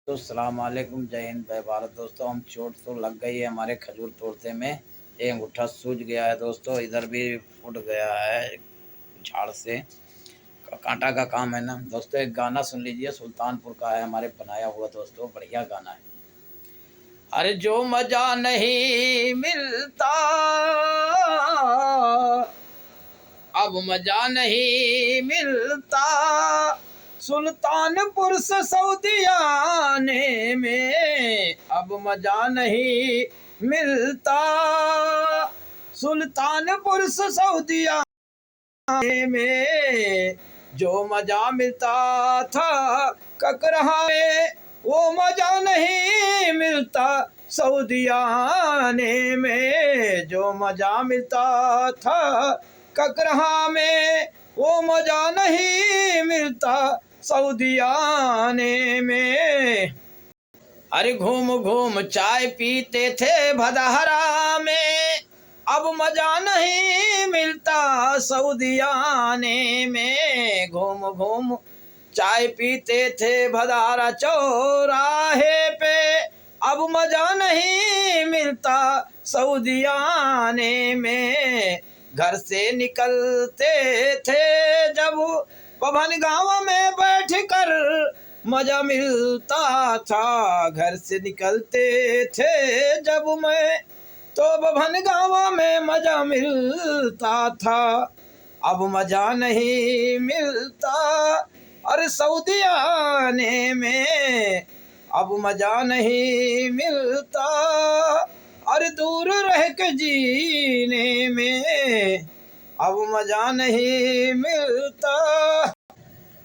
तो अस्सलाम वालेकुम, जय हिंद, जय भारत। दोस्तों हम चोट तो लग गई है हमारे खजूर तोड़ते में। ये अंगूठा सूज गया है दोस्तों, इधर भी फूट गया है झाड़ से। कांटा का काम है ना दोस्तों। एक गाना सुन लीजिए, सुल्तानपुर का है, हमारे बनाया हुआ दोस्तों, बढ़िया गाना है। अरे जो मजा नहीं मिलता अब मजा नहीं मिलता, सुल्तानपुर से सऊदी आने में अब मजा नहीं मिलता। सुल्तानपुर से सऊदी आने में जो मजा मिलता था ककरहा में, वो मजा नहीं मिलता सऊदी आने में। जो मजा मिलता था ककरहा में, वो मजा नहीं मिलता सऊदी आने में। अरे घूम घूम चाय पीते थे भदहरा में, अब मजा नहीं मिलता सऊदी आने में। घूम घूम चाय पीते थे भदहरा चौराहे पे, अब मजा नहीं मिलता सऊदी आने में। घर से निकलते थे जब पवन गाँव में बैठ कर, मजा मिलता था। घर से निकलते थे जब मैं तो बभन गाँव में मजा मिलता था, अब मजा नहीं मिलता। अरे सऊदी आने में अब मजा नहीं मिलता। अरे दूर रह के जीने में अब मजा नहीं मिलता।